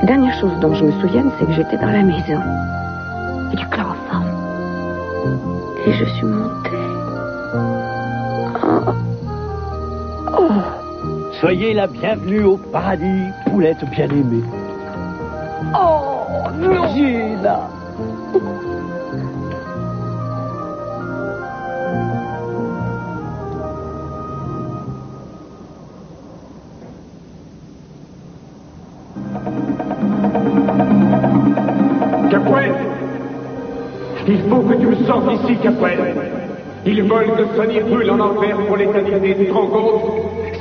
La dernière chose dont je me souviens, c'est que j'étais dans la maison. Et du chloroforme. Et je suis montée. Oh. Soyez la bienvenue au paradis, poulette bien-aimée. Oh, non. Gina. Capwell, il faut que tu me sortes d'ici, Capwell. Ils veulent que Sonny brûle en enfer pour l'éternité, tu te rends compte?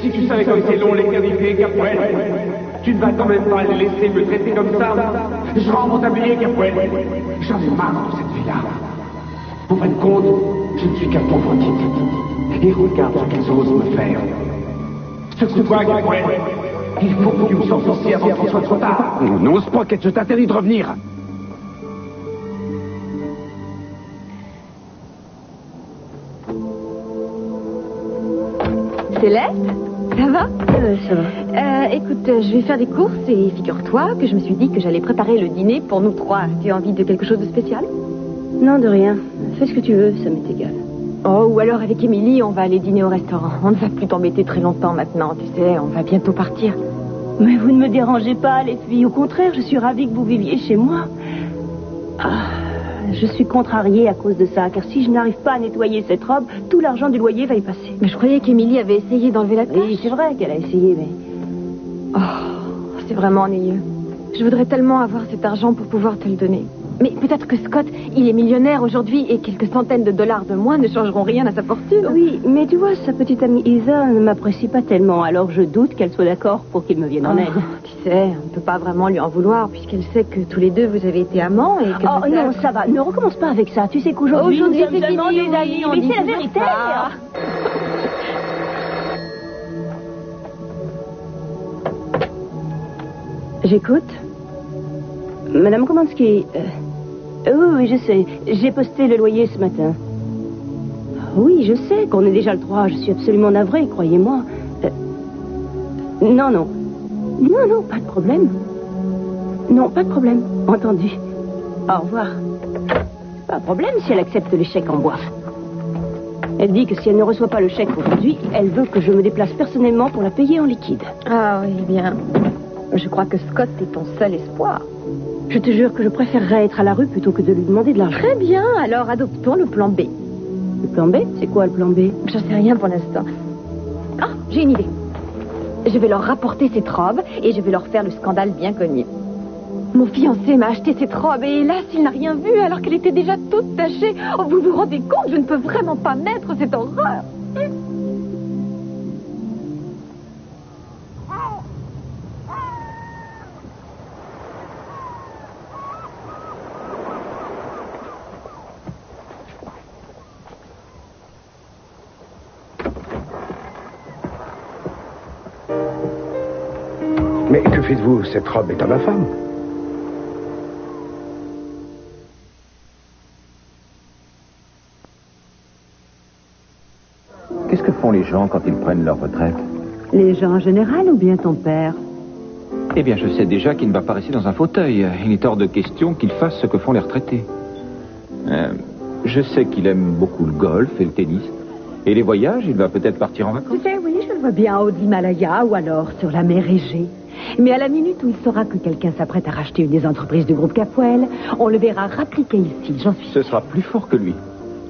Si tu savais comme c'est long l'éternité, Capwell, tu ne vas quand même pas les laisser me traiter comme ça. Je rends mon tablier, Capwell. J'en ai marre de cette vie-là. En fin de compte, je ne suis qu'un pauvre type. Et regarde ce qu'ils osent me faire. Secoue-toi, Capwell. Il faut que tu me sortes d'ici avant qu'il soit trop tard. Non, Sprocket, je t'interdis de revenir. Céleste, ça va? Ça va. Écoute, je vais faire des courses et figure-toi que je me suis dit que j'allais préparer le dîner pour nous trois. Tu as envie de quelque chose de spécial? Non, de rien. Fais ce que tu veux, ça m'est égal. Oh, ou alors avec Émilie, on va aller dîner au restaurant. On ne va plus t'embêter très longtemps maintenant, tu sais, on va bientôt partir. Mais vous ne me dérangez pas, les filles. Au contraire, je suis ravie que vous viviez chez moi. Je suis contrariée à cause de ça, car si je n'arrive pas à nettoyer cette robe, tout l'argent du loyer va y passer. Mais je croyais qu'Émilie avait essayé d'enlever la tache. Oui, c'est vrai qu'elle a essayé, mais... Oh, c'est vraiment ennuyeux. Je voudrais tellement avoir cet argent pour pouvoir te le donner. Mais peut-être que Scott, il est millionnaire aujourd'hui et quelques centaines de dollars de moins ne changeront rien à sa fortune. Oui, mais tu vois, sa petite amie Isa ne m'apprécie pas tellement, alors je doute qu'elle soit d'accord pour qu'il me vienne en aide. Tu sais, on ne peut pas vraiment lui en vouloir puisqu'elle sait que tous les deux vous avez été amants et que... Oh non, ça va, ne recommence pas avec ça. Tu sais qu'aujourd'hui, nous sommes seulement des amis, mais c'est la vérité. J'écoute. Madame Komansky, oui, je sais. J'ai posté le loyer ce matin. Oui, je sais qu'on est déjà le 3. Je suis absolument navrée, croyez-moi. Non, non. Non, pas de problème. Non, pas de problème. Entendu. Au revoir. Pas de problème si elle accepte les chèques en bois. Elle dit que si elle ne reçoit pas le chèque aujourd'hui, elle veut que je me déplace personnellement pour la payer en liquide. Ah oui, bien. Je crois que Scott est ton seul espoir. Je te jure que je préférerais être à la rue plutôt que de lui demander de l'argent. Très bien, alors adoptons le plan B. Le plan B? C'est quoi le plan B? J'en sais rien pour l'instant. Ah, j'ai une idée. Je vais leur rapporter cette robe et je vais leur faire le scandale bien connu. Mon fiancé m'a acheté cette robe et hélas, il n'a rien vu alors qu'elle était déjà toute tachée. Oh, vous vous rendez compte, je ne peux vraiment pas mettre cette horreur. Mais que faites-vous? Cette robe est à ma femme. Qu'est-ce que font les gens quand ils prennent leur retraite? Les gens en général ou bien ton père? Eh bien, je sais déjà qu'il ne va pas rester dans un fauteuil. Il est hors de question qu'il fasse ce que font les retraités. Je sais qu'il aime beaucoup le golf et le tennis. Et les voyages, il va peut-être partir en vacances. Tu sais, oui, je le vois bien en haut de l'Himalaya ou alors sur la mer Égée. Mais à la minute où il saura que quelqu'un s'apprête à racheter une des entreprises du groupe Capwell, on le verra rappliquer ici, j'en suis sûre. Ce sera plus fort que lui.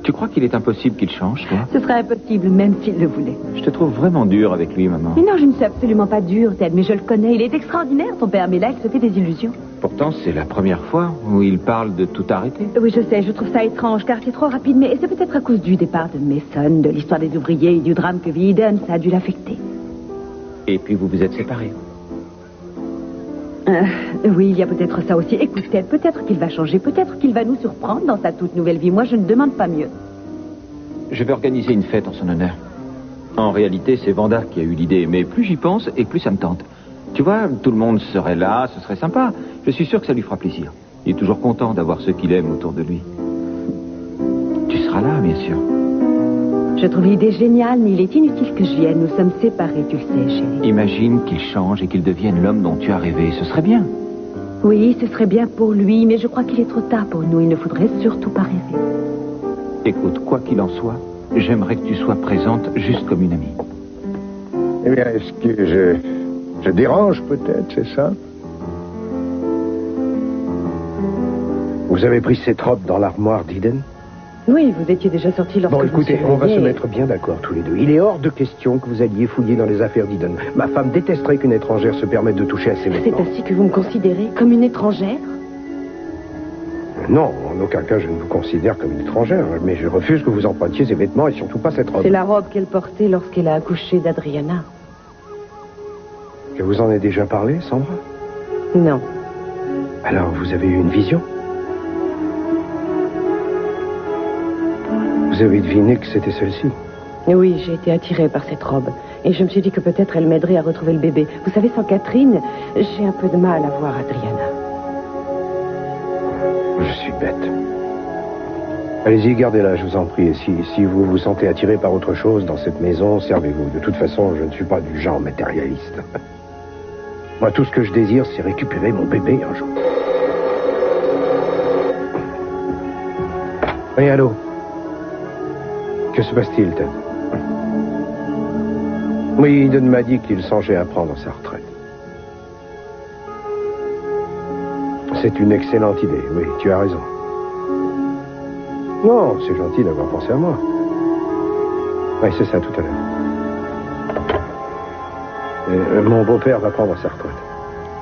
Tu crois qu'il est impossible qu'il change, toi? Ce serait impossible, même s'il le voulait. Je te trouve vraiment dur avec lui, maman. Mais non, je ne suis absolument pas dure, Ted, mais je le connais. Il est extraordinaire, ton père, mais là, il se fait des illusions. Pourtant, c'est la première fois où il parle de tout arrêter. Oui, je sais, je trouve ça étrange, car c'est trop rapide, mais c'est peut-être à cause du départ de Mason, de l'histoire des ouvriers et du drame que vit Eden, ça a dû l'affecter. Et puis, vous vous êtes séparés. Oui, il y a peut-être ça aussi. Écoute, Ted, peut-être qu'il va changer, peut-être qu'il va nous surprendre dans sa toute nouvelle vie. Moi, je ne demande pas mieux. Je vais organiser une fête en son honneur. En réalité, c'est Vanda qui a eu l'idée, mais plus j'y pense et plus ça me tente. Tu vois, tout le monde serait là, ce serait sympa. Je suis sûr que ça lui fera plaisir. Il est toujours content d'avoir ceux qu'il aime autour de lui. Tu seras là, bien sûr. Je trouve l'idée géniale, mais il est inutile que je vienne. Nous sommes séparés, tu le sais, chérie. Imagine qu'il change et qu'il devienne l'homme dont tu as rêvé. Ce serait bien. Oui, ce serait bien pour lui, mais je crois qu'il est trop tard pour nous. Il ne faudrait surtout pas rêver. Écoute, quoi qu'il en soit, j'aimerais que tu sois présente juste comme une amie. Eh bien, est-ce que je dérange peut-être, c'est ça? Vous avez pris cette robe dans l'armoire d'Eden? Oui, vous étiez déjà sorti lorsque Bon, je écoutez, me suis on va se réveillée. mettre bien d'accord tous les deux. Il est hors de question que vous alliez fouiller dans les affaires d'Eden. Ma femme détesterait qu'une étrangère se permette de toucher à ses C'est vêtements. ainsi que vous me considérez comme une étrangère? Non, en aucun cas je ne vous considère comme une étrangère, mais je refuse que vous empruntiez ces vêtements et surtout pas cette robe. C'est la robe qu'elle portait lorsqu'elle a accouché d'Adriana. Je vous en ai déjà parlé, Sandra? Non. Alors, vous avez eu une vision? Vous avez deviné que c'était celle-ci? Oui, j'ai été attirée par cette robe. Et je me suis dit que peut-être elle m'aiderait à retrouver le bébé. Vous savez, sans Catherine, j'ai un peu de mal à voir Adriana. Je suis bête. Allez-y, gardez-la, je vous en prie. Et si vous vous sentez attiré par autre chose dans cette maison, servez-vous. De toute façon, je ne suis pas du genre matérialiste. Moi, tout ce que je désire, c'est récupérer mon bébé un jour. Oui, allô? Que se passe-t-il, Ted? Oui, Eden m'a dit qu'il songeait à prendre sa retraite. C'est une excellente idée, oui, tu as raison. Non, c'est gentil d'avoir pensé à moi. Oui, c'est ça, tout à l'heure. Mon beau-père va prendre sa retraite.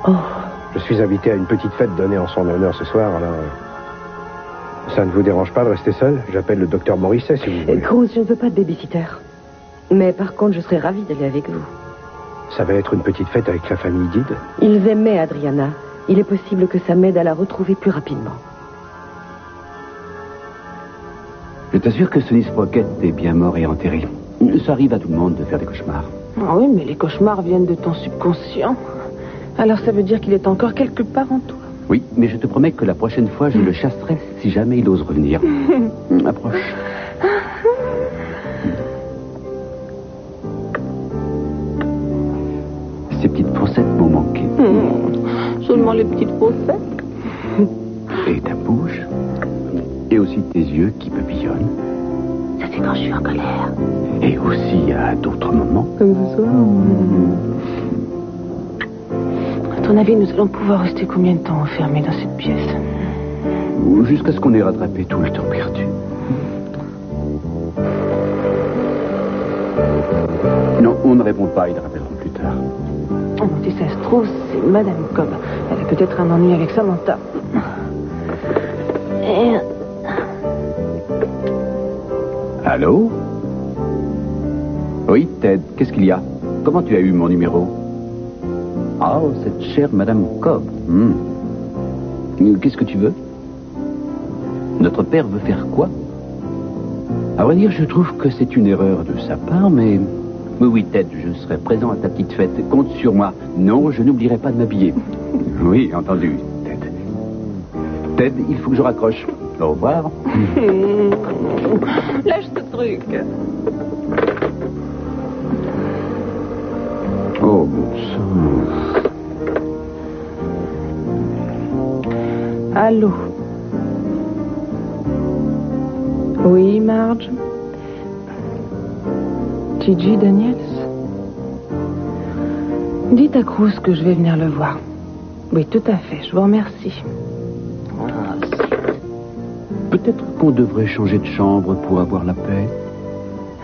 Oh, Je suis invité à une petite fête donnée en son honneur ce soir, alors... Ça ne vous dérange pas de rester seul? J'appelle le docteur Morisset, si vous voulez. Cruz, je ne veux pas de babysitter. Mais par contre, je serais ravie d'aller avec vous. Ça va être une petite fête avec la famille d'Id. Ils aimaient Adriana. Il est possible que ça m'aide à la retrouver plus rapidement. Je t'assure que Sonny Sprocket est bien mort et enterré. Ça arrive à tout le monde de faire des cauchemars. Ah oui, mais les cauchemars viennent de ton subconscient. Alors ça veut dire qu'il est encore quelque part en toi. Oui, mais je te promets que la prochaine fois, je le chasserai si jamais il ose revenir. Approche. Ces petites fossettes m'ont manqué. Seulement les petites faussettes. Et ta bouche. Et aussi tes yeux qui papillonnent. Ça c'est quand je suis en colère. Et aussi à d'autres moments. Comme ce soir. À ton avis, nous allons pouvoir rester combien de temps enfermés dans cette pièce? Jusqu'à ce qu'on ait rattrapé tout le temps perdu. Non, on ne répond pas, ils rappelleront plus tard. Oh, si ça se trouve, c'est Madame Cobb. Elle a peut-être un ennui avec Samantha. Et... Allô? Oui, Ted, qu'est-ce qu'il y a? Comment tu as eu mon numéro? Ah, cette chère Madame Cobb. Qu'est-ce que tu veux? Notre père veut faire quoi? À vrai dire, je trouve que c'est une erreur de sa part, mais... Oui, Ted, je serai présent à ta petite fête. Compte sur moi. Non, je n'oublierai pas de m'habiller. Oui, entendu, Ted. Ted, il faut que je raccroche. Au revoir. Lâche ce truc. Oh, mon sang. Allô? Oui, Marge? Gigi Daniels? Dites à Cruz que je vais venir le voir. Oui, tout à fait, je vous remercie. Peut-être qu'on devrait changer de chambre pour avoir la paix.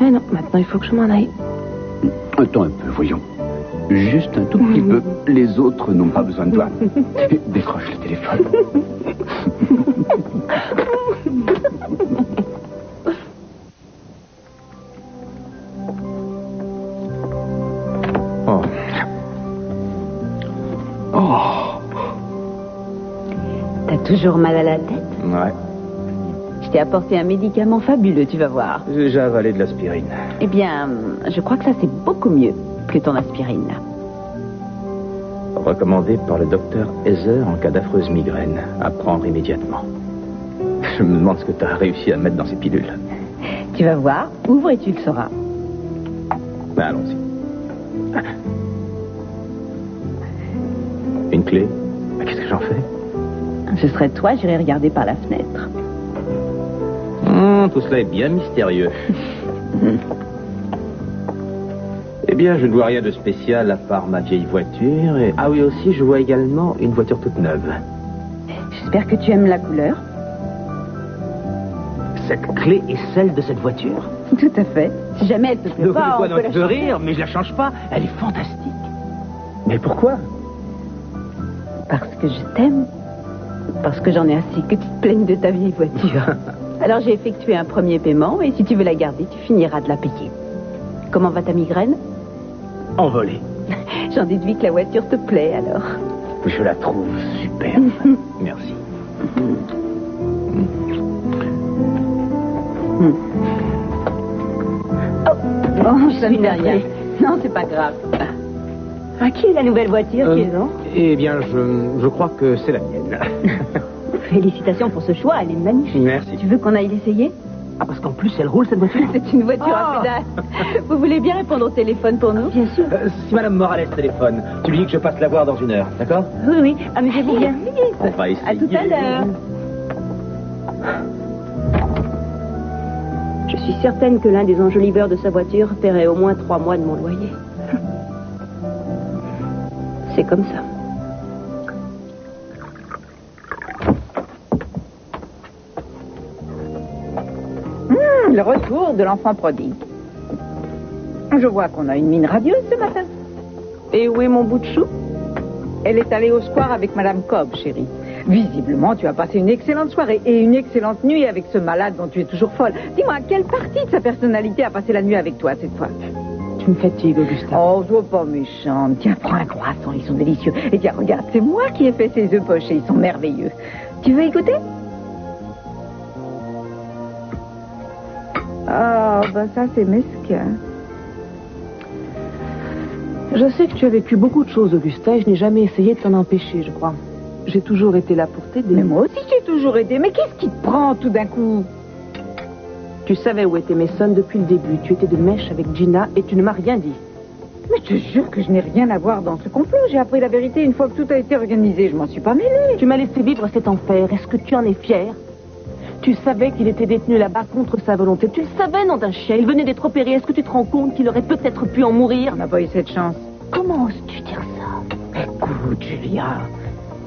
Eh non, maintenant il faut que je m'en aille. Attends un peu, voyons. Juste un tout petit peu. Les autres n'ont pas besoin de toi. Décroche le téléphone. Oh. Oh. T'as toujours mal à la tête? Ouais, Je t'ai apporté un médicament fabuleux, tu vas voir. j'ai déjà avalé de l'aspirine. Eh bien, je crois que ça c'est beaucoup mieux que ton aspirine. Recommandé par le docteur Heather en cas d'affreuse migraine. À prendre immédiatement. Je me demande ce que tu as réussi à mettre dans ces pilules. Tu vas voir, ouvre et tu le sauras. Ben, allons-y. Une clé? Ben, qu'est-ce que j'en fais? Ce serait toi, j'irais regarder par la fenêtre. Tout cela est bien mystérieux. Eh bien, je ne vois rien de spécial à part ma vieille voiture. Et... Ah oui, aussi, je vois également une voiture toute neuve. J'espère que tu aimes la couleur. Cette clé est celle de cette voiture. Tout à fait. Si jamais elle te plaît pas, on peut la tu peux changer. rire, mais je la change pas. Elle est fantastique. Mais pourquoi? Parce que je t'aime. Parce que j'en ai assez que tu te plaignes de ta vieille voiture. Alors j'ai effectué un premier paiement et si tu veux la garder, tu finiras de la payer. Comment va ta migraine? Envolée. J'en déduis que la voiture te plaît alors. Je la trouve superbe. Merci. Oh, ça ne fait rien. Non, c'est pas grave. À qui est la nouvelle voiture, Kézon? Eh bien, je crois que c'est la mienne. Félicitations pour ce choix, elle est magnifique. Merci. Tu veux qu'on aille l'essayer? Ah, parce qu'en plus, elle roule, cette voiture. C'est une voiture à pédales. Vous voulez bien répondre au téléphone pour nous? Bien sûr. Si Madame Morales téléphone, tu lui dis que je passe la voir dans 1 heure, d'accord? Oui, oui. Amusez-vous bien. On va essayer. À tout à l'heure. Je suis certaine que l'un des enjoliveurs de sa voiture paierait au moins 3 mois de mon loyer. C'est comme ça. Le retour de l'enfant prodigue. Je vois qu'on a une mine radieuse ce matin. Et où est mon bout de chou? Elle est allée au square avec Madame Cobb, chérie. Visiblement, tu as passé une excellente soirée et une excellente nuit avec ce malade dont tu es toujours folle. Dis-moi, quelle partie de sa personnalité a passé la nuit avec toi cette fois? Tu me fatigues, Augustin. Oh, sois pas méchante. Tiens, prends un croissant, ils sont délicieux. Et tiens, regarde, c'est moi qui ai fait ces œufs pochés, ils sont merveilleux. Tu veux écouter? Ah, ben ça, c'est mesquin. Je sais que tu as vécu beaucoup de choses, Augustin, et je n'ai jamais essayé de t'en empêcher, je crois. J'ai toujours été là pour t'aider. Mais moi aussi, j'ai toujours aidé. Mais qu'est-ce qui te prend tout d'un coup? Tu savais où était Mason depuis le début. Tu étais de mèche avec Gina et tu ne m'as rien dit. Mais je te jure que je n'ai rien à voir dans ce complot. J'ai appris la vérité une fois que tout a été organisé. Je m'en suis pas mêlée. Tu m'as laissé vivre cet enfer. Est-ce que tu en es fier? Tu savais qu'il était détenu là-bas contre sa volonté. Tu le savais, nom d'un chien. Il venait d'être opéré. Est-ce que tu te rends compte qu'il aurait peut-être pu en mourir? On n'a pas eu cette chance. Comment oses-tu dire ça? Écoute, Julia,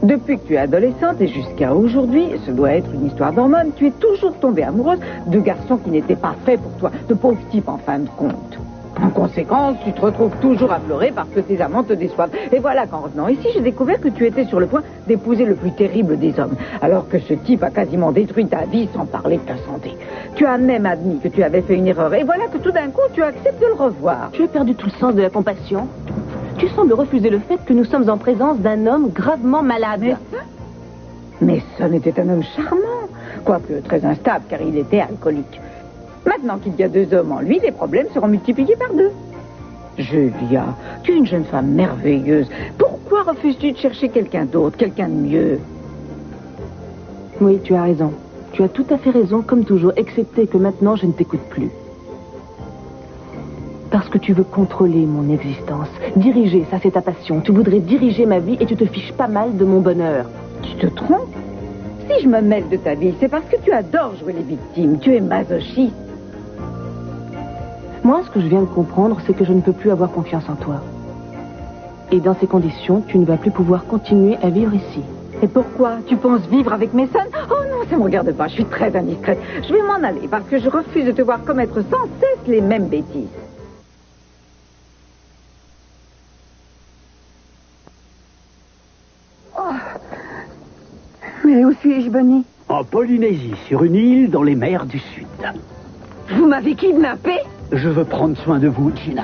depuis que tu es adolescente et jusqu'à aujourd'hui, ce doit être une histoire d'hormones, tu es toujours tombée amoureuse de garçons qui n'étaient pas faits pour toi, de pauvres types en fin de compte. En conséquence, tu te retrouves toujours à pleurer parce que tes amants te déçoivent. Et voilà qu'en revenant ici, j'ai découvert que tu étais sur le point d'épouser le plus terrible des hommes, alors que ce type a quasiment détruit ta vie sans parler de ta santé. Tu as même admis que tu avais fait une erreur, et voilà que tout d'un coup, tu acceptes de le revoir. Tu as perdu tout le sens de la compassion. Tu sembles refuser le fait que nous sommes en présence d'un homme gravement malade. Mais Mason était un homme charmant, quoique très instable, car il était alcoolique. Maintenant qu'il y a 2 hommes en lui, les problèmes seront multipliés par 2. Julia, tu es une jeune femme merveilleuse. Pourquoi refuses-tu de chercher quelqu'un d'autre, quelqu'un de mieux? Oui, tu as raison. Tu as tout à fait raison, comme toujours, excepté que maintenant, je ne t'écoute plus. Parce que tu veux contrôler mon existence. Diriger, ça c'est ta passion. Tu voudrais diriger ma vie et tu te fiches pas mal de mon bonheur. Tu te trompes. Si je me mêle de ta vie, c'est parce que tu adores jouer les victimes. Tu es masochiste. Moi, ce que je viens de comprendre, c'est que je ne peux plus avoir confiance en toi. Et dans ces conditions, tu ne vas plus pouvoir continuer à vivre ici. Et pourquoi? Tu penses vivre avec Mason? Oh non, ça me regarde pas. Je suis très indiscrète. Je vais m'en aller parce que je refuse de te voir commettre sans cesse les mêmes bêtises. Mais où suis-je, Bonnie? En Polynésie, sur une île dans les mers du Sud. Vous m'avez kidnappé? Je veux prendre soin de vous, Gina.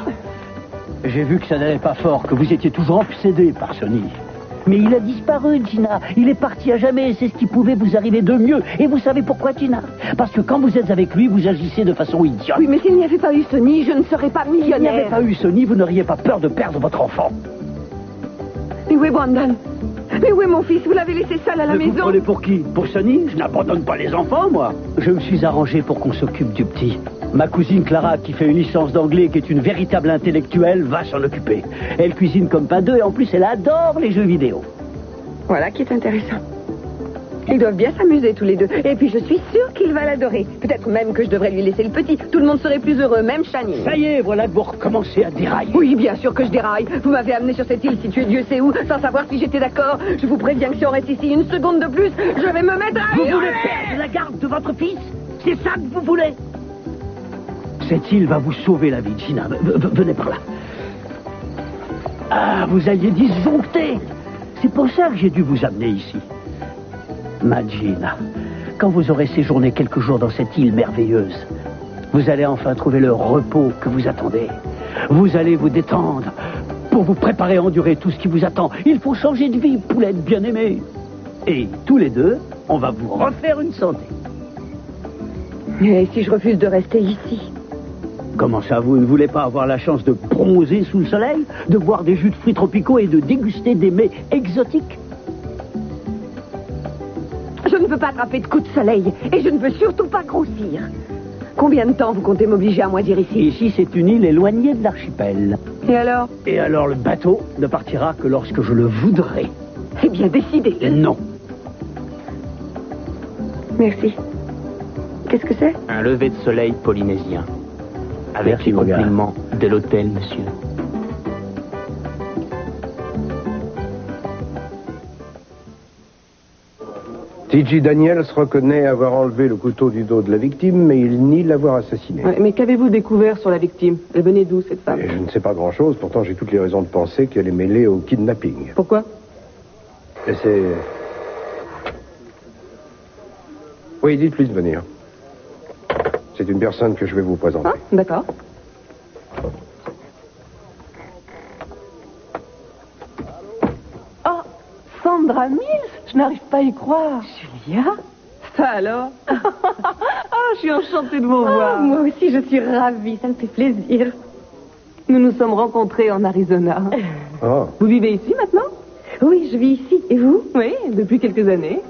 J'ai vu que ça n'allait pas fort, que vous étiez toujours obsédée par Sonny. Mais il a disparu, Gina. Il est parti à jamais. C'est ce qui pouvait vous arriver de mieux. Et vous savez pourquoi, Gina? Parce que quand vous êtes avec lui, vous agissez de façon idiote. Oui, mais s'il n'y avait pas eu Sonny, je ne serais pas millionnaire. S'il n'y avait pas eu Sonny, vous n'auriez pas peur de perdre votre enfant. Mais où est Brandon? Mais où est mon fils? Vous l'avez laissé seul à la maison? Vous prenez pour qui? Pour Sonny? Je n'abandonne pas les enfants, moi. Je me suis arrangé pour qu'on s'occupe du petit. Ma cousine Clara, qui fait une licence d'anglais, qui est une véritable intellectuelle, va s'en occuper. Elle cuisine comme pas deux et en plus, elle adore les jeux vidéo. Voilà qui est intéressant. Ils doivent bien s'amuser tous les deux. Et puis je suis sûre qu'il va l'adorer. Peut-être même que je devrais lui laisser le petit. Tout le monde serait plus heureux, même Channing. Ça y est, voilà que vous recommencez à dérailler. Oui, bien sûr que je déraille. Vous m'avez amené sur cette île située Dieu sait où, sans savoir si j'étais d'accord. Je vous préviens que si on reste ici une seconde de plus, je vais me mettre à... Vous voulez perdre la garde de votre fils? C'est ça que vous voulez? Cette île va vous sauver la vie, Gina. Venez par là. Ah, vous alliez disjoncter. C'est pour ça que j'ai dû vous amener ici. Ma Gina, quand vous aurez séjourné quelques jours dans cette île merveilleuse, vous allez enfin trouver le repos que vous attendez. Vous allez vous détendre pour vous préparer à endurer tout ce qui vous attend. Il faut changer de vie, poulette bien-aimée. Et tous les deux, on va vous refaire une santé. Et si je refuse de rester ici? Comment ça, vous ne voulez pas avoir la chance de bronzer sous le soleil, de boire des jus de fruits tropicaux et de déguster des mets exotiques? Je ne veux pas attraper de coups de soleil. Et je ne veux surtout pas grossir. Combien de temps vous comptez m'obliger à moisir ici? Ici, c'est une île éloignée de l'archipel. Et alors? Et alors, le bateau ne partira que lorsque je le voudrai. Eh bien, décidez. Non. Merci. Qu'est-ce que c'est? Un lever de soleil polynésien. Avec Merci, les mon gars. compliments de l'hôtel, monsieur. T.J. Daniels reconnaît avoir enlevé le couteau du dos de la victime, mais il nie l'avoir assassiné. Ouais, mais qu'avez-vous découvert sur la victime? Elle venait d'où, cette femme? Et je ne sais pas grand-chose, pourtant j'ai toutes les raisons de penser qu'elle est mêlée au kidnapping. Pourquoi? Et c'est... Oui, dites-lui de venir. C'est une personne que je vais vous présenter. Ah, d'accord. Oh, Sandra Mills? Je n'arrive pas à y croire. Julia? Ça alors? Ah, je suis enchantée de vous voir. Moi aussi, je suis ravie. Ça me fait plaisir. Nous nous sommes rencontrés en Arizona. Oh, Vous vivez ici maintenant? Oui, je vis ici. Et vous? Oui, depuis quelques années.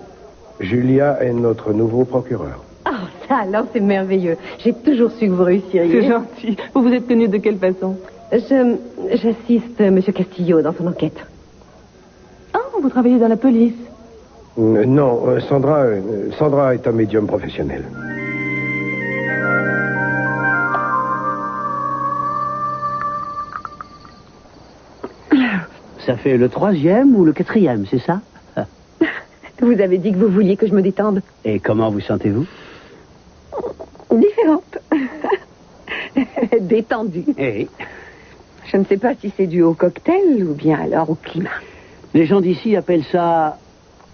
Julia est notre nouveau procureur. Oh, ça alors, c'est merveilleux. J'ai toujours su que vous réussiriez. C'est gentil. Vous vous êtes connu de quelle façon? J'assiste M. Castillo dans son enquête. Ah, vous travaillez dans la police. Non, Sandra est un médium professionnel. Ça fait le 3e ou le 4e, c'est ça? Vous avez dit que vous vouliez que je me détende. Et comment vous sentez-vous? Différente. Détendue. Eh, Je ne sais pas si c'est dû au cocktail ou bien alors au climat. les gens d'ici appellent ça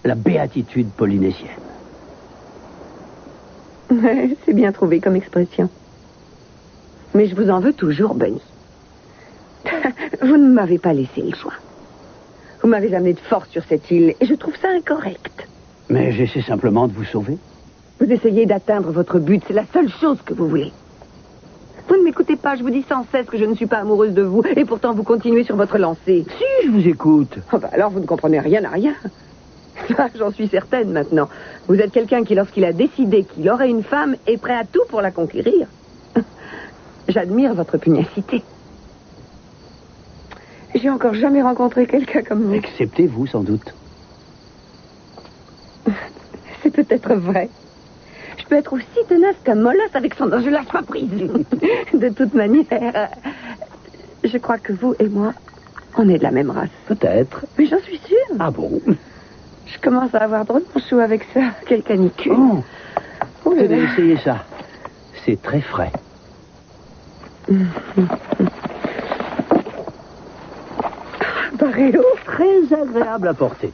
la béatitude polynésienne. Ouais, c'est bien trouvé comme expression. Mais je vous en veux toujours, Bunny. Vous ne m'avez pas laissé le choix. Vous m'avez amené de force sur cette île et je trouve ça incorrect. Mais j'essaie simplement de vous sauver. Vous essayez d'atteindre votre but, c'est la seule chose que vous voulez. Vous ne m'écoutez pas, je vous dis sans cesse que je ne suis pas amoureuse de vous et pourtant vous continuez sur votre lancée. Si, je vous écoute. Oh bah alors vous ne comprenez rien à rien. Ça, j'en suis certaine maintenant. Vous êtes quelqu'un qui, lorsqu'il a décidé qu'il aurait une femme, est prêt à tout pour la conquérir. J'admire votre pugnacité. J'ai encore jamais rencontré quelqu'un comme vous. Excepté vous, sans doute. C'est peut-être vrai. Je peux être aussi tenace qu'un molosse avec son... Je lâche pas prise. De toute manière, je crois que vous et moi, on est de la même race. Peut-être. Mais j'en suis sûre. Ah bon? Je commence à avoir drôlement chaud avec ça. Quelle canicule. Oh, Oh là tenez, là. essayez ça. C'est très frais. Paréo. Très agréable à porter.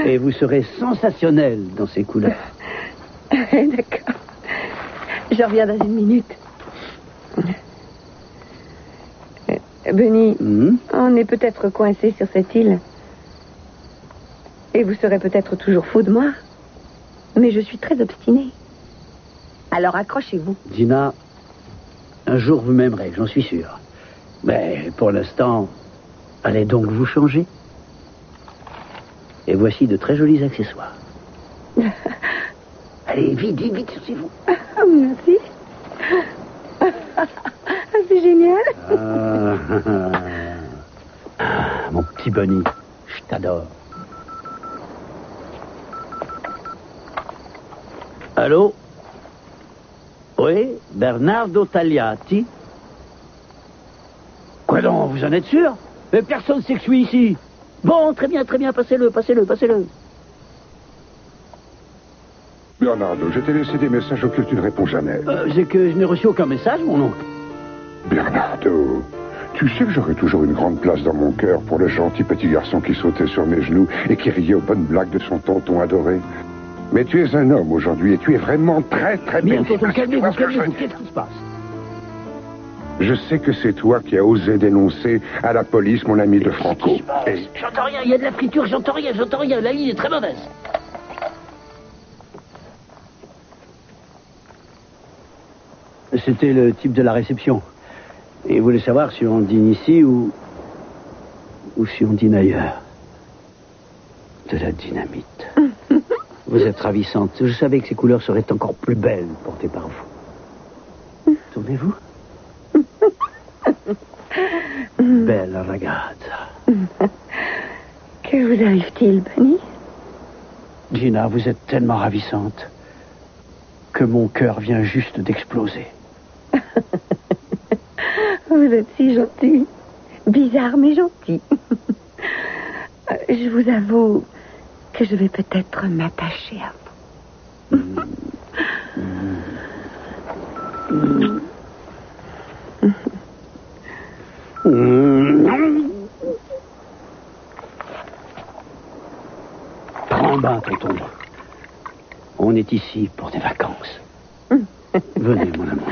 Et vous serez sensationnel dans ces couleurs. D'accord. Je reviens dans une minute. Benny, on est peut-être coincé sur cette île. Et vous serez peut-être toujours fou de moi. Mais je suis très obstinée. Alors accrochez-vous. Gina, un jour vous m'aimerez, j'en suis sûr. Mais pour l'instant, allez donc vous changer. Et voici de très jolis accessoires. Allez, vite, vite, vite, sortez-vous. Ah, merci. C'est génial. Mon petit Bunny, je t'adore. Allô? Oui, Bernardo Tagliati. Quoi donc, vous en êtes sûr? Mais personne ne sait que je suis ici. Bon, très bien, passez-le. Bernardo, je t'ai laissé des messages auxquels tu ne réponds jamais. C'est que je n'ai reçu aucun message, mon oncle. Bernardo, tu sais que j'aurai toujours une grande place dans mon cœur pour le gentil petit garçon qui sautait sur mes genoux et qui riait aux bonnes blagues de son tonton adoré. Mais tu es un homme aujourd'hui et tu es vraiment très Bien, pénible. tonton, calmez-vous, qu'est-ce qui se passe? Je sais que c'est toi qui as osé dénoncer à la police mon ami de Franco. Et... J'entends rien, il y a de la friture, j'entends rien, la ligne est très mauvaise. C'était le type de la réception. Et il voulait savoir si on dîne ici ou si on dîne ailleurs. De la dynamite. Vous êtes ravissante. Je savais que ces couleurs seraient encore plus belles portées par vous. Tournez-vous. Belle ragazza. Que vous arrive-t-il, Bunny? Gina, vous êtes tellement ravissante que mon cœur vient juste d'exploser. Vous êtes si gentil. Bizarre, mais gentil. Je vous avoue que je vais peut-être m'attacher à vous. Prends un bain, tonton. On est ici pour des vacances. Venez, mon amour.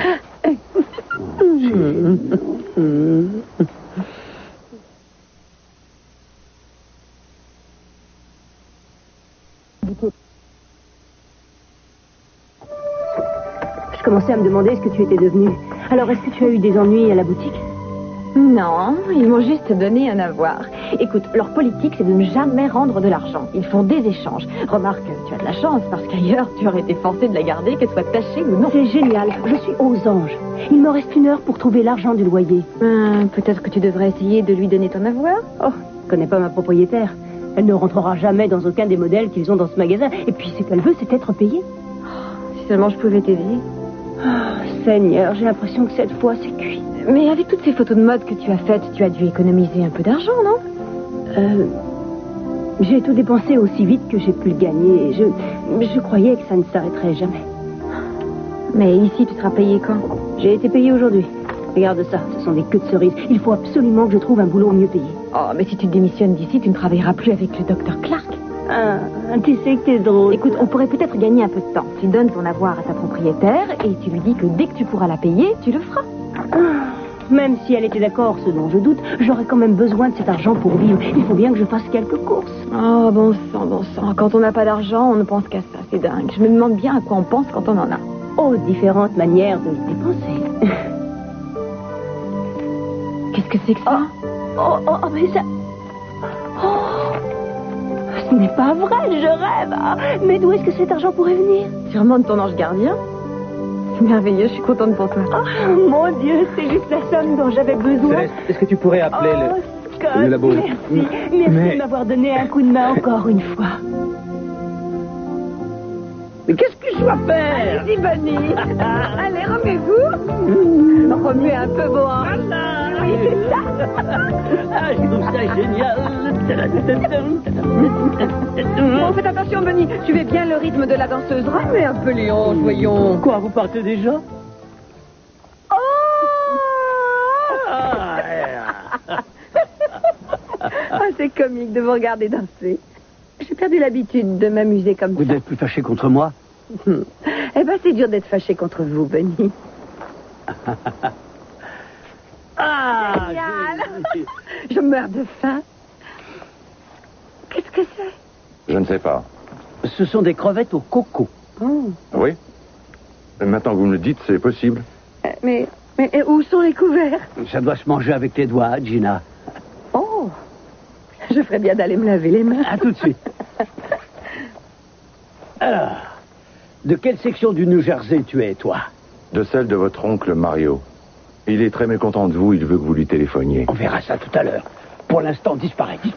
Je commençais à me demander ce que tu étais devenu. Alors, est-ce que tu as eu des ennuis à la boutique? Non, ils m'ont juste donné un avoir. Écoute, leur politique, c'est de ne jamais rendre de l'argent. Ils font des échanges. Remarque, tu as de la chance, parce qu'ailleurs, tu aurais été forcé de la garder, qu'elle soit tachée ou non. C'est génial. Je suis aux anges. Il me reste 1 heure pour trouver l'argent du loyer. Peut-être que tu devrais essayer de lui donner ton avoir. Oh, je connais pas ma propriétaire. Elle ne rentrera jamais dans aucun des modèles qu'ils ont dans ce magasin. Et puis, ce qu'elle veut, c'est être payée. Si seulement je pouvais t'aider. Oh, Seigneur, j'ai l'impression que cette fois, c'est cuit. Mais avec toutes ces photos de mode que tu as faites, tu as dû économiser un peu d'argent, non? J'ai tout dépensé aussi vite que j'ai pu le gagner. Je croyais que ça ne s'arrêterait jamais. Mais ici, tu seras payé quand? J'ai été payée aujourd'hui. Regarde ça, ce sont des queues de cerises. Il faut absolument que je trouve un boulot mieux payé. Oh, mais si tu démissionnes d'ici, tu ne travailleras plus avec le docteur Clark. Tu sais que t'es drôle. Écoute, on pourrait peut-être gagner un peu de temps. Tu donnes ton avoir à ta propriétaire et tu lui dis que dès que tu pourras la payer, tu le feras. Même si elle était d'accord, ce dont je doute, j'aurais quand même besoin de cet argent pour vivre. Il faut bien que je fasse quelques courses. Oh, bon sang. Quand on n'a pas d'argent, on ne pense qu'à ça. C'est dingue. Je me demande bien à quoi on pense quand on en a. Oh, différentes manières de le dépenser. Qu'est-ce que c'est que ça? Oh, mais ça... Oh, ce n'est pas vrai, je rêve. Mais d'où est-ce que cet argent pourrait venir? Sûrement de ton ange gardien. C'est merveilleux, je suis contente pour toi. Oh, mon Dieu, c'est juste la somme dont j'avais besoin. Céleste, est-ce que tu pourrais appeler Scott, le labo? Merci de m'avoir donné un coup de main encore une fois. Mais qu'est-ce que je dois faire? Allez-y, Bunny. Allez, remuez-vous. Remuez un peu vos hanches. Oui, c'est ça. Je trouve ça génial. Bon, faites attention, Bunny. Suivez bien le rythme de la danseuse. Remuez un peu les hanches, voyons. Quoi, vous partez déjà? C'est comique de vous regarder danser. J'ai perdu l'habitude de m'amuser comme ça. Vous n'êtes plus fâché contre moi? Eh ben, c'est dur d'être fâché contre vous, Bunny. Génial. Je meurs de faim. Qu'est-ce que c'est? Je ne sais pas. Ce sont des crevettes au coco. Oui? Maintenant que vous me le dites, c'est possible. Mais où sont les couverts? Ça doit se manger avec les doigts, Gina. Oh, je ferais bien d'aller me laver les mains. À tout de suite. Alors, de quelle section du New Jersey tu es, toi? De celle de votre oncle Mario. Il est très mécontent de vous, il veut que vous lui téléphoniez. On verra ça tout à l'heure. Pour l'instant, disparaît. Je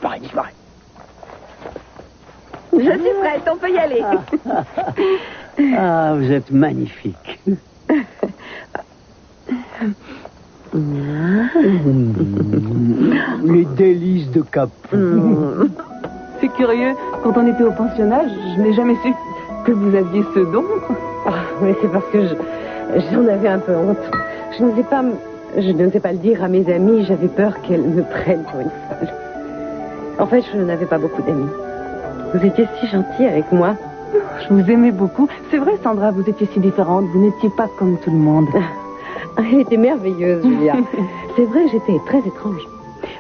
suis prête, on peut y aller. Ah, vous êtes magnifique. Les délices de Capri. C'est curieux, quand on était au pensionnat, je n'ai jamais su que vous aviez ce don. Mais c'est parce que j'en avais un peu honte. Je n'osais pas le dire à mes amies, j'avais peur qu'elles me prennent pour une folle. En fait, je n'avais pas beaucoup d'amis. Vous étiez si gentil avec moi. Je vous aimais beaucoup. C'est vrai, Sandra, vous étiez si différente. Vous n'étiez pas comme tout le monde. Elle était merveilleuse, Julia. C'est vrai, j'étais très étrange.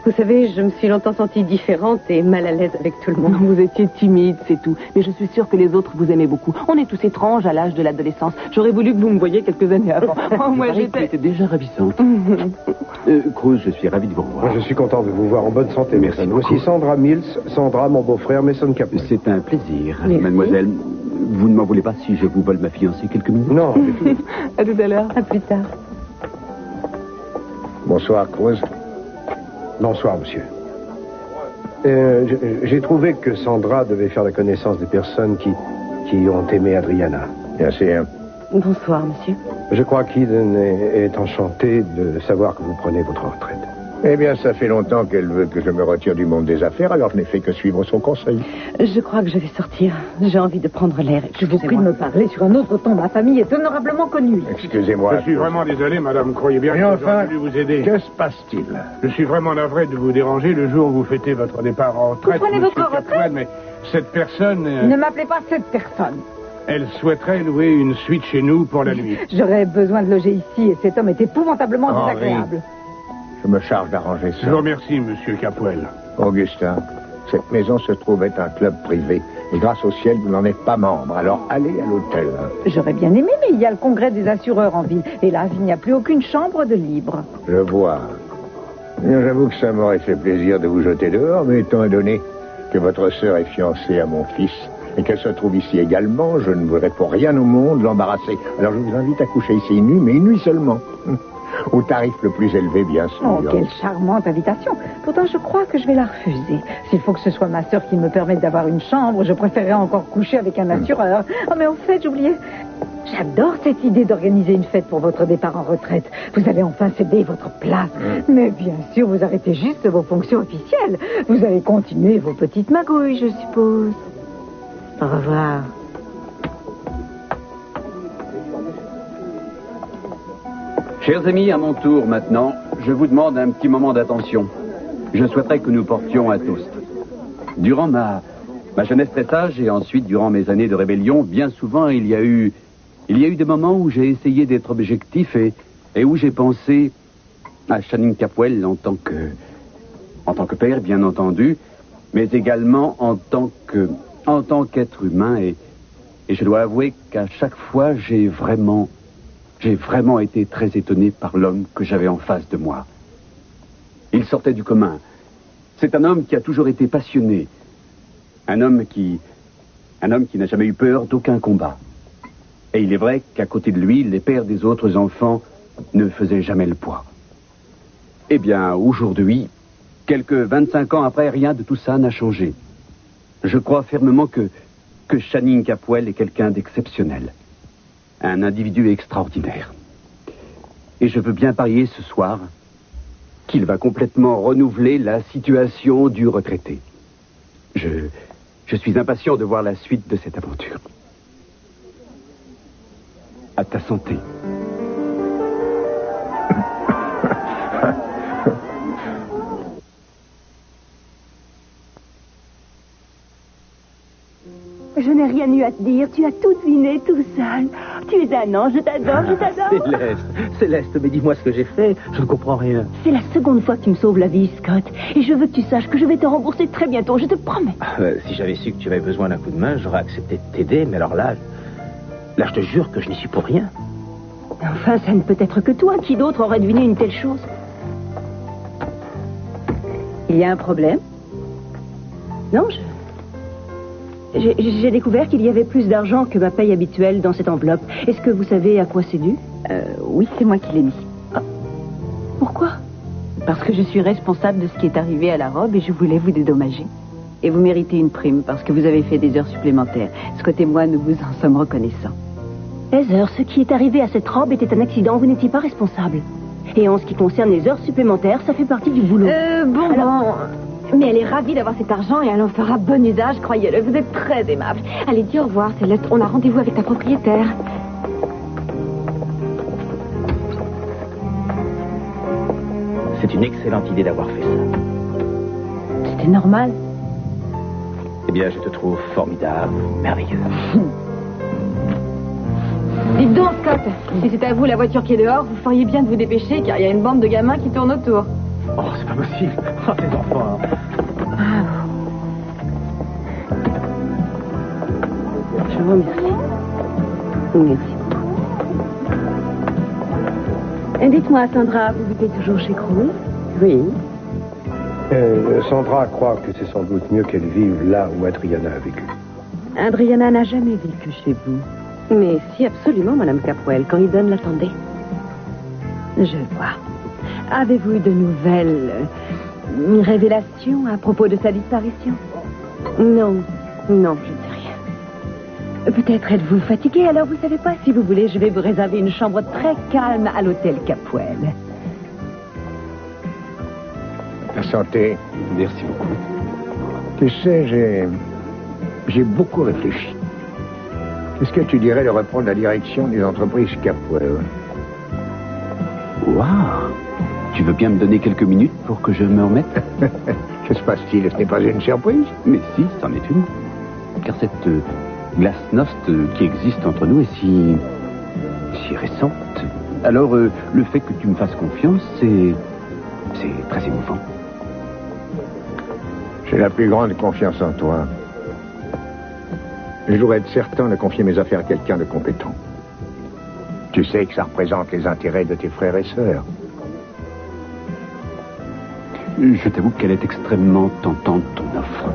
Vous savez, je me suis longtemps sentie différente et mal à l'aise avec tout le monde. Vous étiez timide, c'est tout. Mais je suis sûre que les autres vous aimaient beaucoup. On est tous étranges à l'âge de l'adolescence. J'aurais voulu que vous me voyiez quelques années avant. Moi, j'étais déjà ravissante. Cruz, je suis ravi de vous revoir. Moi, je suis content de vous voir en bonne santé. Merci beaucoup. Aussi Sandra Mills, Sandra, mon beau-frère, Mason Capel. C'est un plaisir. Merci. Mademoiselle, vous ne m'en voulez pas si je vous vole ma fiancée quelques minutes? Non, du tout. À tout à l'heure. À plus tard. Bonsoir, Cruz. Bonsoir, monsieur. J'ai trouvé que Sandra devait faire la connaissance des personnes qui ont aimé Adriana. Bien sûr. Bonsoir, monsieur. Je crois qu'Eden est enchanté de savoir que vous prenez votre retraite. Eh bien, ça fait longtemps qu'elle veut que je me retire du monde des affaires, alors je n'ai fait que suivre son conseil. Je crois que je vais sortir. J'ai envie de prendre l'air. Je vous prie de me parler sur un autre ton. Ma famille est honorablement connue. Excusez-moi. Je suis vraiment désolé, madame. Croyez bien Et que enfin, j'aurais voulu vous aider. Que se passe-t-il? Je suis vraiment navré de vous déranger le jour où vous fêtez votre départ en retraite. Vous prenez monsieur votre retraite Capwell, mais cette personne, Ne m'appelez pas cette personne. elle souhaiterait louer une suite chez nous pour la nuit. J'aurais besoin de loger ici et cet homme est épouvantablement Henri. désagréable. Je me charge d'arranger Je ça. vous remercie, monsieur Capwell. Augustin, cette maison se trouve être un club privé. Et grâce au ciel, vous n'en êtes pas membre. Alors allez à l'hôtel. J'aurais bien aimé, mais il y a le congrès des assureurs en ville. Hélas, il n'y a plus aucune chambre de libre. Je vois. Bien, j'avoue que ça m'aurait fait plaisir de vous jeter dehors, mais étant donné que votre sœur est fiancée à mon fils et qu'elle se trouve ici également, je ne voudrais pour rien au monde l'embarrasser. Alors je vous invite à coucher ici une nuit, mais une nuit seulement. Au tarif le plus élevé, bien sûr. Oh, quelle charmante invitation. Pourtant, je crois que je vais la refuser. S'il faut que ce soit ma sœur qui me permette d'avoir une chambre, je préférerais encore coucher avec un assureur. Oh, mais en fait, j'oubliais. J'adore cette idée d'organiser une fête pour votre départ en retraite. Vous allez enfin céder votre place. Mais bien sûr, vous arrêtez juste vos fonctions officielles. Vous allez continuer vos petites magouilles, je suppose. Au revoir. Chers amis, à mon tour maintenant, je vous demande un petit moment d'attention. Je souhaiterais que nous portions un toast. Durant ma jeunesse très sage et ensuite durant mes années de rébellion, bien souvent il y a eu des moments où j'ai essayé d'être objectif et où j'ai pensé à Channing Capwell en tant que père, bien entendu, mais également en tant qu'être humain et je dois avouer qu'à chaque fois j'ai vraiment été très étonné par l'homme que j'avais en face de moi. Il sortait du commun. C'est un homme qui a toujours été passionné. Un homme qui n'a jamais eu peur d'aucun combat. Et il est vrai qu'à côté de lui, les pères des autres enfants ne faisaient jamais le poids. Eh bien, aujourd'hui, quelques 25 ans après, rien de tout ça n'a changé. Je crois fermement que Channing Capwell est quelqu'un d'exceptionnel. Un individu extraordinaire. Et je veux bien parier ce soir qu'il va complètement renouveler la situation du retraité. Je suis impatient de voir la suite de cette aventure. À ta santé. Je n'ai rien eu à te dire. Tu as tout deviné tout seul. Tu es un ange. Je t'adore, je t'adore. Céleste, mais dis-moi ce que j'ai fait. Je ne comprends rien. C'est la seconde fois que tu me sauves la vie, Scott. Et je veux que tu saches que je vais te rembourser très bientôt. Je te promets. Si j'avais su que tu avais besoin d'un coup de main, j'aurais accepté de t'aider, mais alors là, je te jure que je n'y suis pour rien. Enfin, ça ne peut être que toi. Qui d'autre aurait deviné une telle chose? Il y a un problème? Non, j'ai découvert qu'il y avait plus d'argent que ma paye habituelle dans cette enveloppe. Est-ce que vous savez à quoi c'est dû? Oui, c'est moi qui l'ai mis. Pourquoi? Parce que je suis responsable de ce qui est arrivé à la robe et je voulais vous dédommager. Et vous méritez une prime parce que vous avez fait des heures supplémentaires. Scott et moi, nous vous en sommes reconnaissants. Heather, ce qui est arrivé à cette robe était un accident, vous n'étiez pas responsable. Et en ce qui concerne les heures supplémentaires, ça fait partie du boulot. Bon. Mais elle est ravie d'avoir cet argent et elle en fera bon usage, croyez-le. Vous êtes très aimable. Allez, dis au revoir, Céleste. On a rendez-vous avec ta propriétaire. C'est une excellente idée d'avoir fait ça. C'était normal. Eh bien, je te trouve formidable, merveilleux. Dites donc, Scott, si c'est à vous la voiture qui est dehors, vous feriez bien de vous dépêcher car il y a une bande de gamins qui tournent autour. Oh, c'est pas possible. Oh, les enfants. Je vous remercie. Merci. Et dites-moi, Sandra, vous vivez toujours chez Cruz? Oui. Sandra croit que c'est sans doute mieux qu'elle vive là où Adriana a vécu. Adriana n'a jamais vécu chez vous. Mais si, absolument, Madame Capwell, quand Eden l'attendait. Je vois. Avez-vous eu de nouvelles, une révélation à propos de sa disparition? Non, je ne sais rien. Peut-être êtes-vous fatiguée, alors vous savez pas, si vous voulez, je vais vous réserver une chambre très calme à l'hôtel Capwell. La santé. Merci beaucoup. Tu sais, j'ai beaucoup réfléchi. Qu'est-ce que tu dirais de reprendre la direction des entreprises Capwell? Waouh! Tu veux bien me donner quelques minutes pour que je me remette? Que se passe-t-il? Ce n'est pas une surprise? Mais si, c'en est une. Car cette glasnost qui existe entre nous est si récente. Alors, le fait que tu me fasses confiance, c'est très émouvant. J'ai la plus grande confiance en toi. Je voudrais être certain de confier mes affaires à quelqu'un de compétent. Tu sais que ça représente les intérêts de tes frères et sœurs. Je t'avoue qu'elle est extrêmement tentante, ton offre.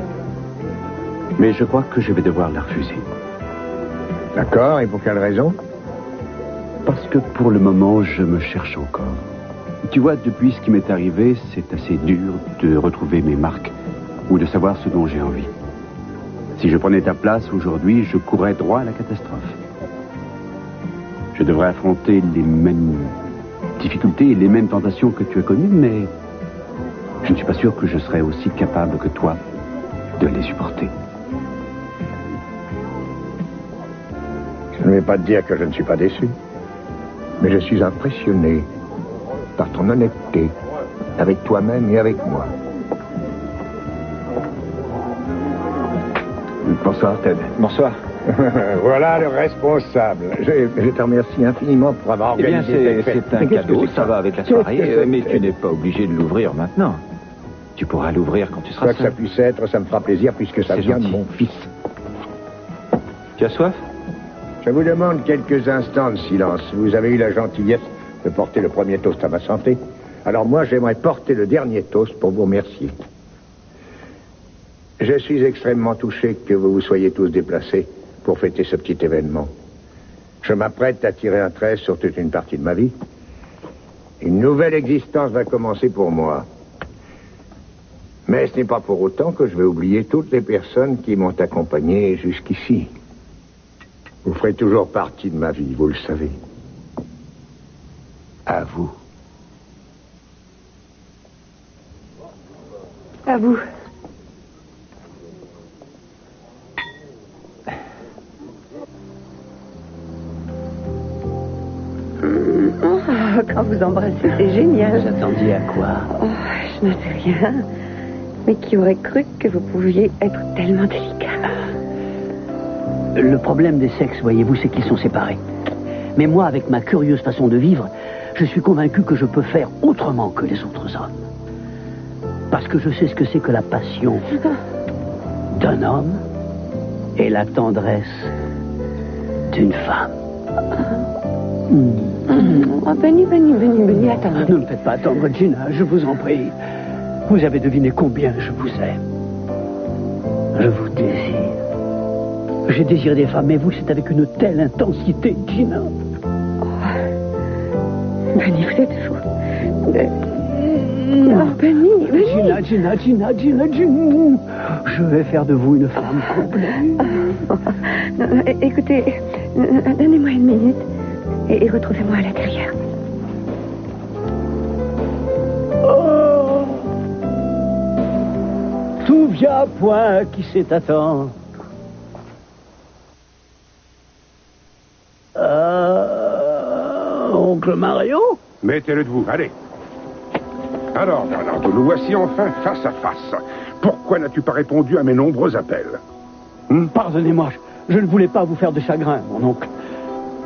Mais je crois que je vais devoir la refuser. D'accord, et pour quelle raison? Parce que pour le moment, je me cherche encore. Tu vois, depuis ce qui m'est arrivé, c'est assez dur de retrouver mes marques ou de savoir ce dont j'ai envie. Si je prenais ta place aujourd'hui, je courrais droit à la catastrophe. Je devrais affronter les mêmes difficultés et les mêmes tentations que tu as connues, mais je ne suis pas sûr que je serais aussi capable que toi de les supporter. Je ne vais pas te dire que je ne suis pas déçu, mais je suis impressionné par ton honnêteté, avec toi-même et avec moi. Bonsoir, Ted. Bonsoir. Voilà le responsable. Je te remercie infiniment pour avoir organisé cette fête. C'est un cadeau, ça va avec la soirée, mais tu n'es pas obligé de l'ouvrir maintenant. Tu pourras l'ouvrir quand tu seras Quoi que ça puisse être, ça me fera plaisir puisque ça vient de mon fils. Tu as soif? Je vous demande quelques instants de silence. Vous avez eu la gentillesse de porter le premier toast à ma santé. Alors moi, j'aimerais porter le dernier toast pour vous remercier. Je suis extrêmement touché que vous vous soyez tous déplacés pour fêter ce petit événement. Je m'apprête à tirer un trait sur toute une partie de ma vie. Une nouvelle existence va commencer pour moi. Mais ce n'est pas pour autant que je vais oublier toutes les personnes qui m'ont accompagné jusqu'ici. Vous ferez toujours partie de ma vie, vous le savez. À vous. À vous. Quand vous embrassez, c'est génial. Vous attendiez à quoi? Oh, je ne sais rien. Mais qui aurait cru que vous pouviez être tellement délicat? Le problème des sexes, voyez-vous, c'est qu'ils sont séparés. Mais moi, avec ma curieuse façon de vivre, je suis convaincu que je peux faire autrement que les autres hommes. Parce que je sais ce que c'est que la passion d'un homme et la tendresse d'une femme. Oh, Benny, attendez. Ne me faites pas attendre, Gina, je vous en prie. Vous avez deviné combien je vous aime. Je vous désire. J'ai désiré des femmes, mais vous, c'est avec une telle intensité, Gina. Oh. Benny, vous êtes fou. Oh, Benny. Gina. Je vais faire de vous une femme complète. Écoutez, Donnez-moi une minute et retrouvez-moi à l'intérieur. Oh, tout vient à point qui sait attendre. Oncle Mario? Mettez-le debout, allez. Alors, Bernardo, nous voici enfin face à face. Pourquoi n'as-tu pas répondu à mes nombreux appels? Pardonnez-moi, je ne voulais pas vous faire de chagrin, mon oncle.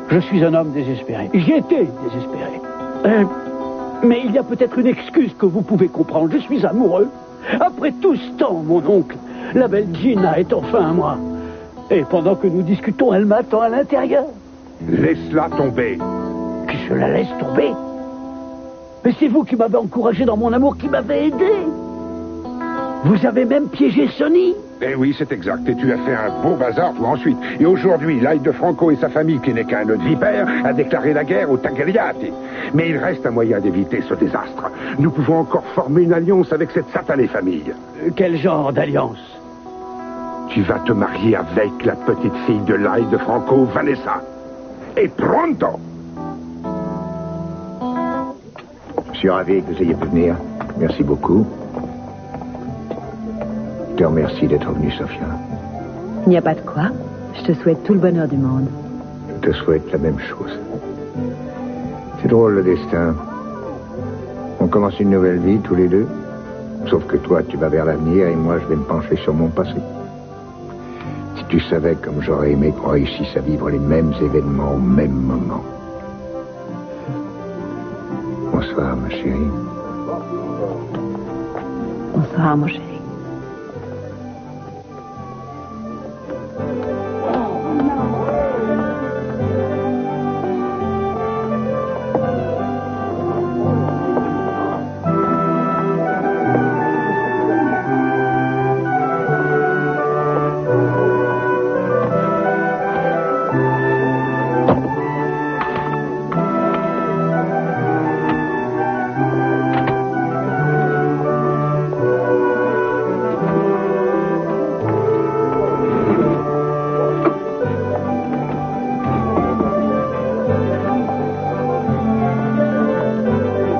Je suis un homme désespéré. J'étais désespéré. Mais il y a peut-être une excuse que vous pouvez comprendre. Je suis amoureux. Après tout ce temps, mon oncle, la belle Gina est enfin à moi. Et pendant que nous discutons, elle m'attend à l'intérieur. Laisse-la tomber. Que je la laisse tomber? Mais c'est vous qui m'avez encouragé dans mon amour, qui m'avez aidé. Vous avez même piégé Sonny. Eh oui, c'est exact. Et tu as fait un beau bazar, toi, ensuite. Et aujourd'hui, Lyde de Franco et sa famille, qui n'est qu'un nœud de vipère, a déclaré la guerre aux Tagliati. Mais il reste un moyen d'éviter ce désastre. Nous pouvons encore former une alliance avec cette satanée famille. Quel genre d'alliance? Tu vas te marier avec la petite fille de Lyde de Franco, Vanessa. Et pronto! Je suis ravi que vous ayez pu venir. Merci beaucoup. Je te remercie d'être venue, Sophia. Il n'y a pas de quoi. Je te souhaite tout le bonheur du monde. Je te souhaite la même chose. C'est drôle, le destin. On commence une nouvelle vie, tous les deux. Sauf que toi, tu vas vers l'avenir et moi, je vais me pencher sur mon passé. Si tu savais comme j'aurais aimé qu'on réussisse à vivre les mêmes événements au même moment. Bonsoir, ma chérie. Bonsoir, mon chéri.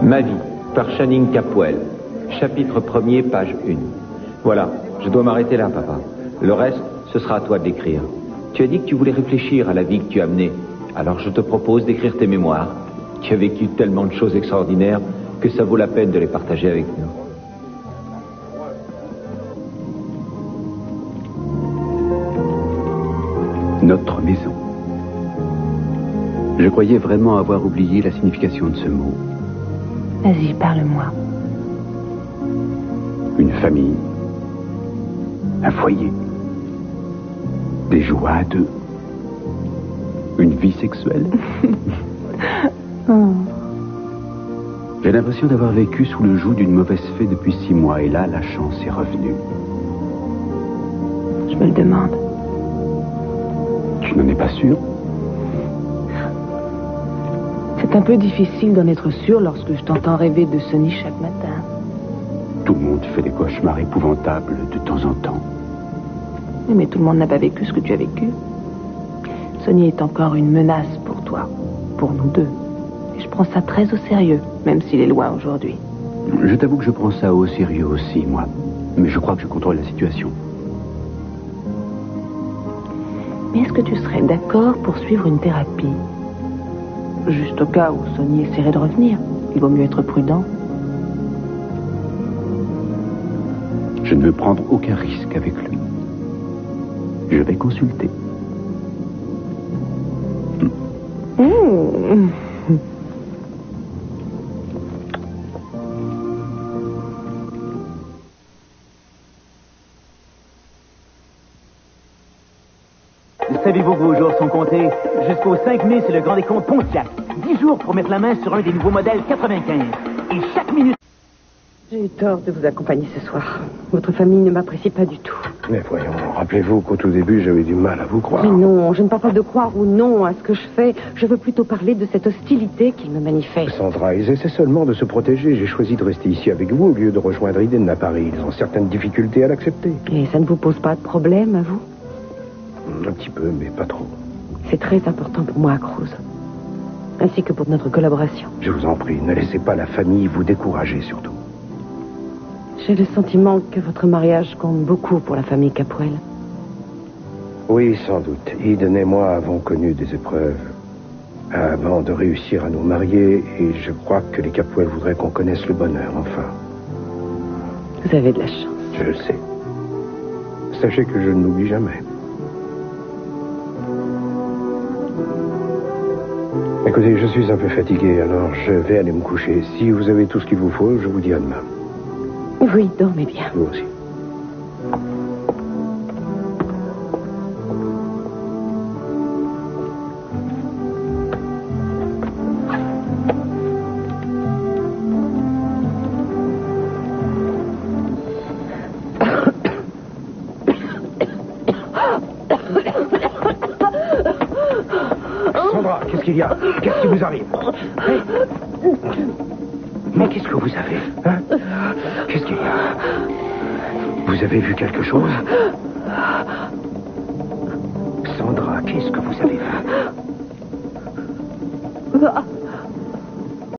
Ma vie, par Channing Capwell. Chapitre 1er, page 1. Voilà, je dois m'arrêter là, papa. Le reste, ce sera à toi de l'écrire. Tu as dit que tu voulais réfléchir à la vie que tu as menée. Alors je te propose d'écrire tes mémoires. Tu as vécu tellement de choses extraordinaires que ça vaut la peine de les partager avec nous. Notre maison. Je croyais vraiment avoir oublié la signification de ce mot. Vas-y, parle-moi. Une famille, un foyer, des joies à deux, une vie sexuelle. J'ai l'impression d'avoir vécu sous le joug d'une mauvaise fée depuis 6 mois et là, la chance est revenue. Je me le demande. Tu n'en es pas sûr? C'est un peu difficile d'en être sûr lorsque je t'entends rêver de Sonny chaque matin. Tout le monde fait des cauchemars épouvantables de temps en temps. Oui, mais tout le monde n'a pas vécu ce que tu as vécu. Sonny est encore une menace pour toi, pour nous deux. Et je prends ça très au sérieux, même s'il est loin aujourd'hui. Je t'avoue que je prends ça au sérieux aussi, moi. Mais je crois que je contrôle la situation. Mais est-ce que tu serais d'accord pour suivre une thérapie? Juste au cas où Sonny essaierait de revenir. Il vaut mieux être prudent. Je ne veux prendre aucun risque avec lui. Je vais consulter. Savez-vous que vos jours sont comptés? Jusqu'au 5 mai, c'est le grand décompte Pontiac. 10 jours pour mettre la main sur un des nouveaux modèles 95. Et chaque minute... J'ai eu tort de vous accompagner ce soir. Votre famille ne m'apprécie pas du tout. Mais voyons, rappelez-vous qu'au tout début, j'avais du mal à vous croire. Mais non, je ne parle pas de croire ou non à ce que je fais. Je veux plutôt parler de cette hostilité qu'ils me manifestent. Sandra, ils essaient seulement de se protéger. J'ai choisi de rester ici avec vous au lieu de rejoindre Eden à Paris. Ils ont certaines difficultés à l'accepter. Et ça ne vous pose pas de problème, à vous? Un petit peu, mais pas trop. C'est très important pour moi, Cruz. Ainsi que pour notre collaboration. Je vous en prie, ne laissez pas la famille vous décourager, surtout. J'ai le sentiment que votre mariage compte beaucoup pour la famille Capoel. Oui, sans doute. Eden et moi avons connu des épreuves avant de réussir à nous marier, et je crois que les Capoel voudraient qu'on connaisse le bonheur, enfin. Vous avez de la chance. Je le sais. Sachez que je ne l'oublie jamais. Écoutez, je suis un peu fatigué, alors je vais aller me coucher. Si vous avez tout ce qu'il vous faut, je vous dis à demain. Oui, dormez bien. Vous aussi. Sandra, qu'est-ce qu'il y a? Qu'est-ce qui vous arrive? Mais qu'est-ce que vous avez, hein? Qu'est-ce qu'il y a? Vous avez vu quelque chose? Sandra, qu'est-ce que vous avez vu?